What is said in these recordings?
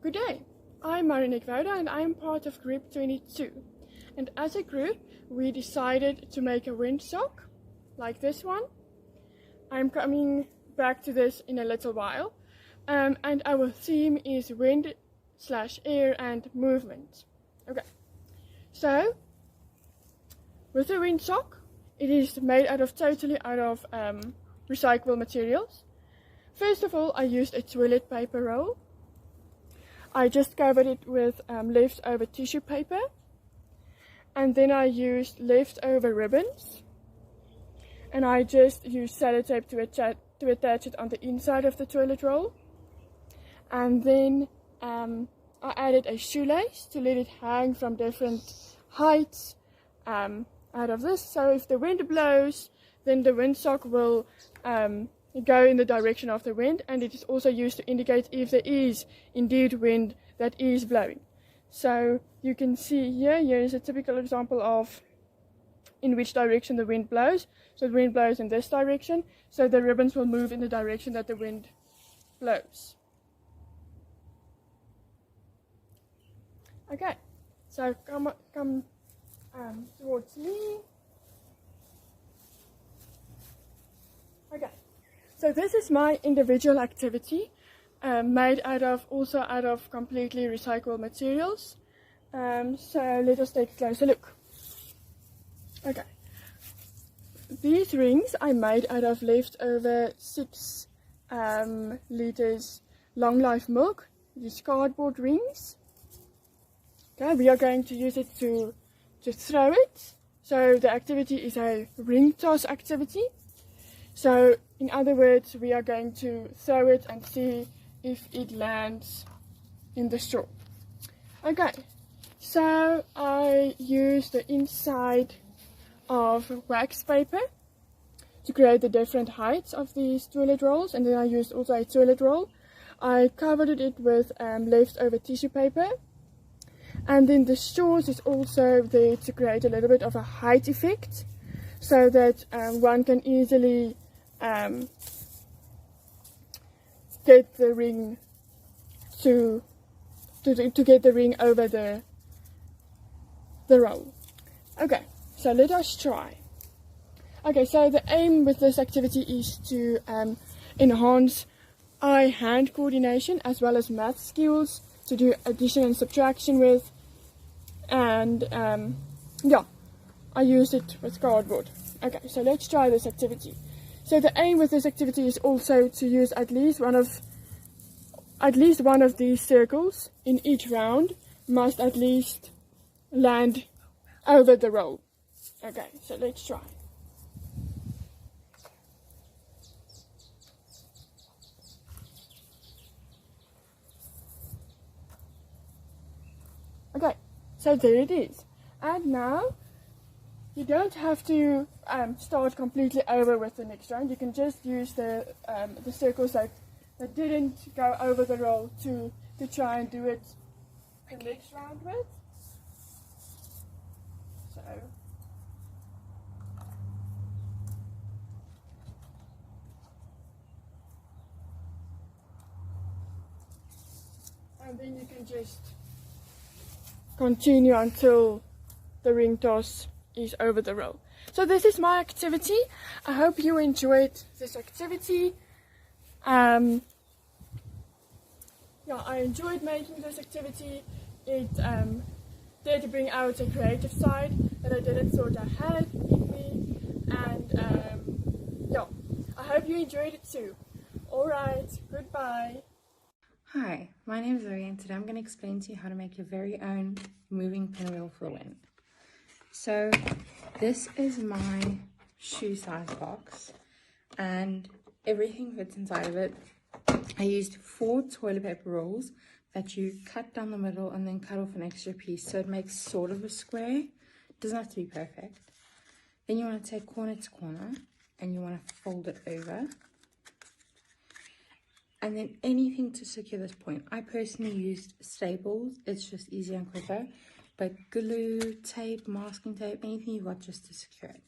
Good day, I'm Marinik Wouda and I'm part of group 22. And as a group, we decided to make a windsock, like this one. I'm coming back to this in a little while. And our theme is wind / air and movement. Okay, so with the windsock, it is made totally out of recyclable materials. First of all, I used a toilet paper roll. I just covered it with leftover tissue paper, and then I used leftover ribbons, and I just used sellotape to attach it on the inside of the toilet roll, and then I added a shoelace to let it hang from different heights out of this, so if the wind blows, then the windsock will go in the direction of the wind, and it is also used to indicate if there is indeed wind that is blowing. So you can see here is a typical example of in which direction the wind blows. So the wind blows in this direction, so the ribbons will move in the direction that the wind blows. Okay, so come towards me. Okay. So this is my individual activity, made out of completely recyclable materials. So let us take a closer look. Okay, these rings I made out of leftover 6 liters long life milk. These cardboard rings. Okay, we are going to use it to throw it. So the activity is a ring toss activity. So in other words, we are going to throw it and see if it lands in the straw. Okay, so I used the inside of wax paper to create the different heights of these toilet rolls, and then I used also a toilet roll. I covered it with leftover tissue paper, and then the straws is also there to create a little bit of a height effect, so that one can easily get the ring to get the ring over the roll. Okay, so let us try. Okay, so the aim with this activity is to enhance eye-hand coordination as well as math skills, to do addition and subtraction with, and yeah, I used it with cardboard. Okay, so let's try this activity. So the aim with this activity is also to use at least one of these circles in each round must at least land over the roll. Okay, so let's try. Okay, so there it is. And now you don't have to start completely over with the next round. You can just use the circles that didn't go over the roll to try and do it the next round with. So and then you can just continue until the ring toss is over the roll. So this is my activity. I hope you enjoyed this activity. Yeah, I enjoyed making this activity. It did bring out a creative side that I didn't thought I had in me, and yeah, I hope you enjoyed it too. Alright, goodbye. Hi, my name is Zoe, and today I'm going to explain to you how to make your very own moving pinwheel for wind. So this is my shoe size box, and everything fits inside of it. I used 4 toilet paper rolls that you cut down the middle and then cut off an extra piece, so it makes sort of a square. It doesn't have to be perfect. Then you want to take corner to corner and you want to fold it over, and then anything to secure this point. I personally used staples, it's just easier and quicker, but glue, tape, masking tape, anything you've got just to secure it.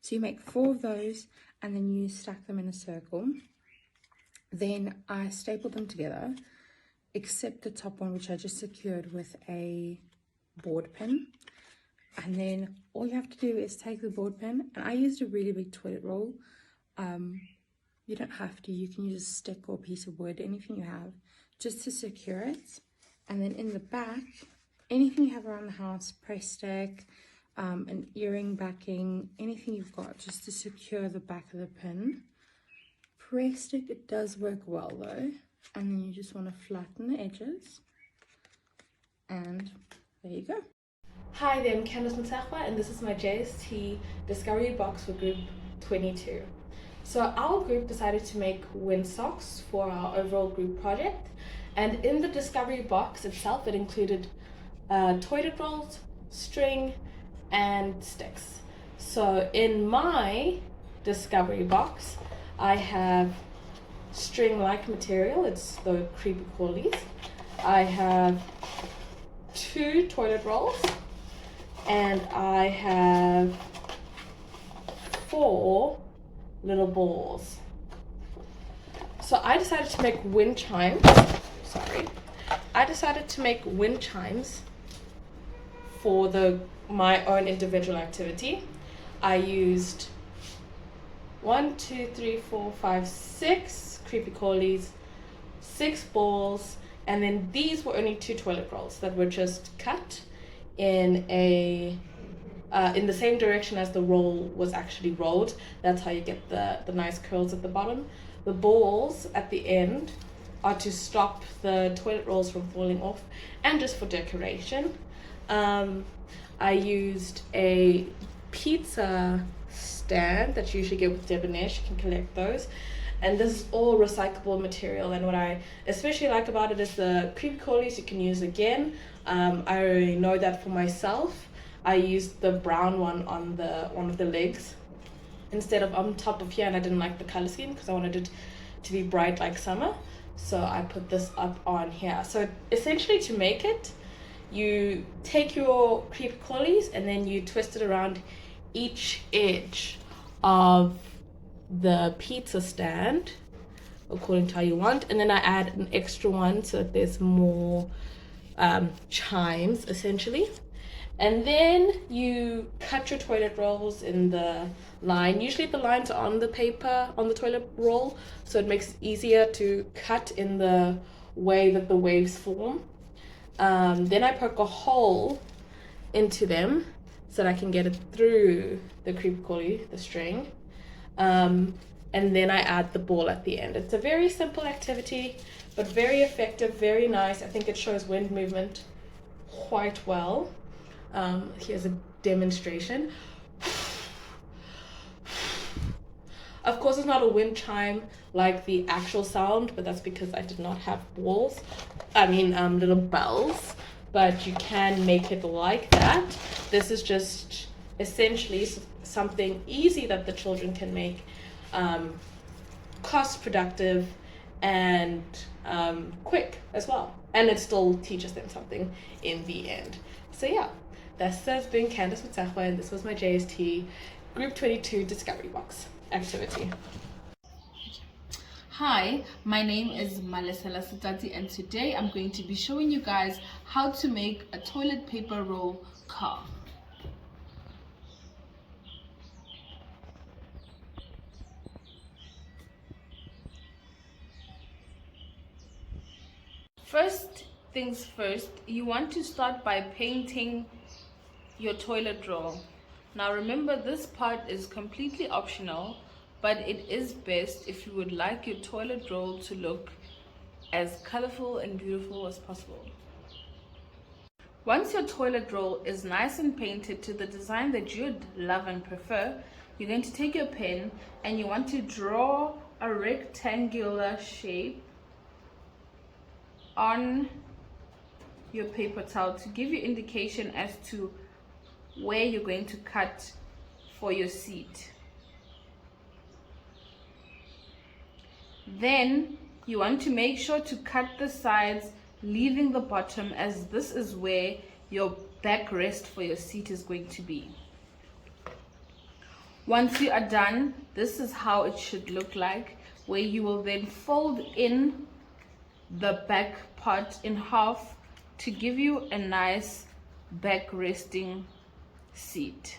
So you make 4 of those and then you stack them in a circle. Then I stapled them together except the top one, which I just secured with a board pin. And then all you have to do is take the board pin, and I used a really big toilet roll. You don't have to, you can use a stick or a piece of wood, anything you have, just to secure it. And then in the back, anything you have around the house, press stick, an earring backing, anything you've got, just to secure the back of the pin. Press stick, it does work well though. And then you just want to flatten the edges. And there you go. Hi there, I'm Candice Mutahwa, and this is my JST Discovery Box for Group 22. So our group decided to make windsocks for our overall group project, and in the Discovery Box itself it included toilet rolls, string, and sticks. So in my Discovery Box I have string-like material, it's the creepy crawlies. I have 2 toilet rolls, and I have 4 little balls. So I decided to make wind chimes. I decided to make wind chimes for my own individual activity. I used 1, 2, 3, 4, 5, 6 creepy crawlies, 6 balls, and then these were only 2 toilet rolls that were just cut in the same direction as the roll was actually rolled. That's how you get the nice curls at the bottom. The balls at the end are to stop the toilet rolls from falling off, and just for decoration. I used a pizza stand that you usually get with Debonair. You can collect those. And this is all recyclable material, and what I especially like about it is the creepy crawlies you can use again. I already know that for myself. I used the brown one on one of the legs instead of on top of here, and I didn't like the color scheme because I wanted it to be bright like summer. So I put this up on here. So essentially, to make it, you take your creepy crawlies and then you twist it around each edge of the pizza stand according to how you want, and then I add an extra one so that there's more chimes essentially. And then you cut your toilet rolls in the line. Usually the lines are on the paper, on the toilet roll, so it makes it easier to cut in the way that the waves form. Then I poke a hole into them so that I can get it through the creepy crawly, the string. And then I add the ball at the end. It's a very simple activity, but very effective, very nice. I think it shows wind movement quite well. Here's a demonstration. Of course, it's not a wind chime like the actual sound, but that's because I did not have balls. Little bells, but you can make it like that. This is just essentially something easy that the children can make, cost productive and quick as well. And it still teaches them something in the end. So yeah, this has been Candice Mutahwa, and this was my JST Group 22 Discovery Box activity. Hi, my name is Malesela Sitati, and today I'm going to be showing you guys how to make a toilet paper roll car. First things first, you want to start by painting your toilet roll. Now remember, this part is completely optional, but it is best if you would like your toilet roll to look as colorful and beautiful as possible. Once your toilet roll is nice and painted to the design that you'd love and prefer, you're going to take your pen and you want to draw a rectangular shape on your paper towel to give you indication as to where you're going to cut for your seat. Then you want to make sure to cut the sides, leaving the bottom, as this is where your backrest for your seat is going to be. Once you are done, this is how it should look like, where you will then fold in the back part in half to give you a nice back resting seat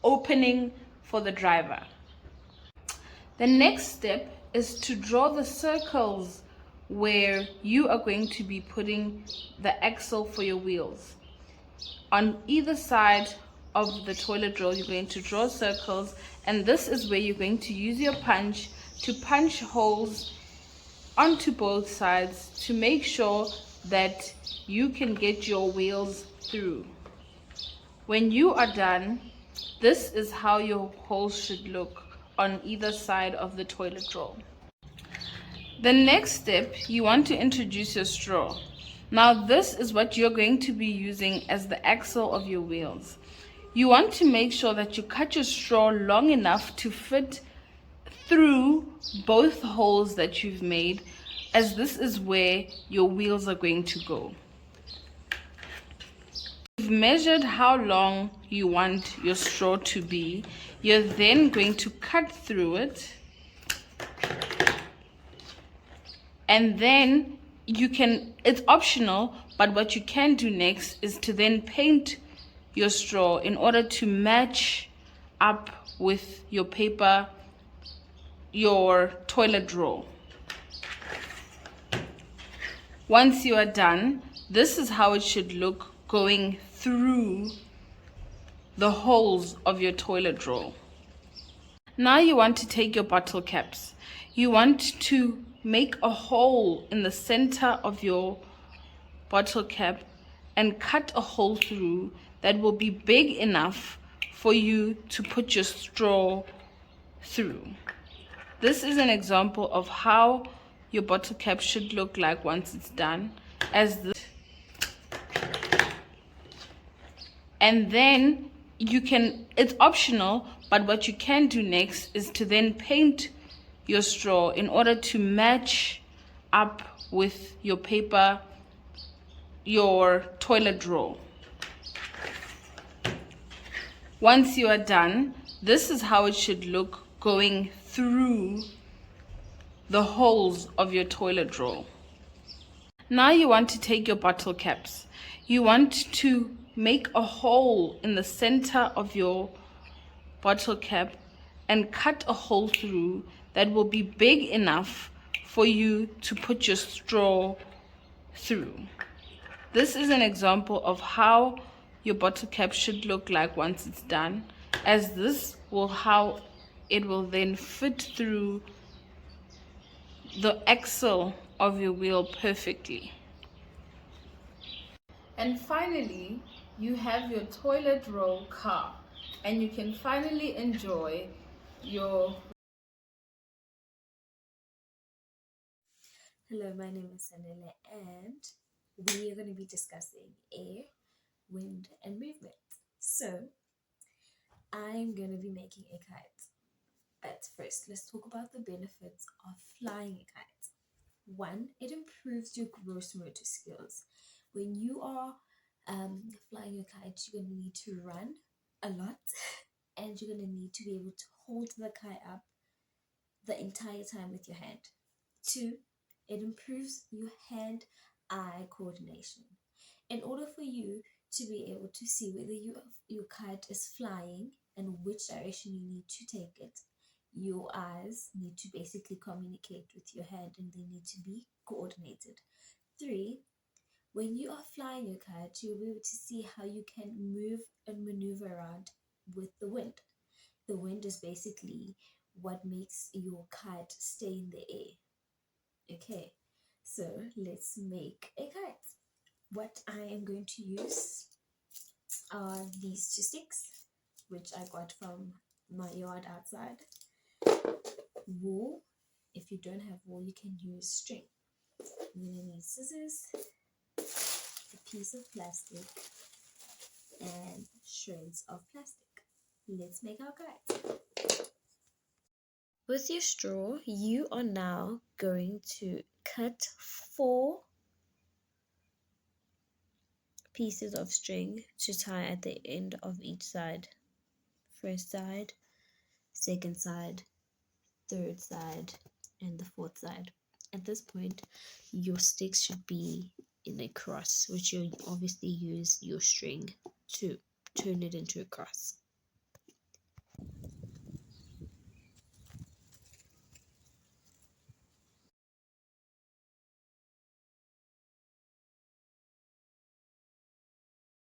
opening for the driver. The next step is to draw the circles where you are going to be putting the axle for your wheels. On either side of the toilet roll, you're going to draw circles, and this is where you're going to use your punch to punch holes onto both sides to make sure that you can get your wheels through. When you are done, this is how your holes should look on either side of the toilet roll. The next step, you want to introduce your straw. Now this is what you're going to be using as the axle of your wheels. You want to make sure that you cut your straw long enough to fit through both holes that you've made, as this is where your wheels are going to go. You've measured how long you want your straw to be. You're then going to cut through it, and then it's optional, but what you can do next is to then paint your straw in order to match up with your paper, your toilet roll. Once you are done, this is how it should look going through the holes of your toilet roll. Now you want to take your bottle caps. You want to make a hole in the center of your bottle cap and cut a hole through that will be big enough for you to put your straw through. This is an example of how your bottle cap should look like once it's done, and then it's optional, but what you can do next is to then paint your straw in order to match up with your paper, your toilet roll. Once you are done, this is how it should look going through the holes of your toilet roll. Now you want to take your bottle caps. You want to make a hole in the center of your bottle cap and cut a hole through that will be big enough for you to put your straw through. This is an example of how your bottle cap should look like once it's done, as this will how it will then fit through the axle of your wheel perfectly. And finally, you have your toilet roll car, and you can finally enjoy your... Hello, my name is Sanele, and we are going to be discussing air, wind, and movement. So, I'm going to be making a kite. But first, let's talk about the benefits of flying a kite. 1, it improves your gross motor skills. When you are flying a kite, you're going to need to run a lot, and you're going to need to be able to hold the kite up the entire time with your hand. 2, it improves your hand-eye coordination. In order for you to be able to see whether your kite is flying and which direction you need to take it, your eyes need to basically communicate with your hand, and they need to be coordinated. 3, when you are flying your kite, you'll be able to see how you can move and maneuver around with the wind. The wind is basically what makes your kite stay in the air. Okay, so let's make a kite. What I am going to use are these 2 sticks, which I got from my yard outside. Wool. If you don't have wool, you can use string. You're going to need scissors, a piece of plastic, and shreds of plastic. Let's make our kite. With your straw, you are now going to cut 4 pieces of string to tie at the end of each side. First side, second side, third side, and the fourth side. At this point, your sticks should be in a cross, which you'll obviously use your string to turn it into a cross.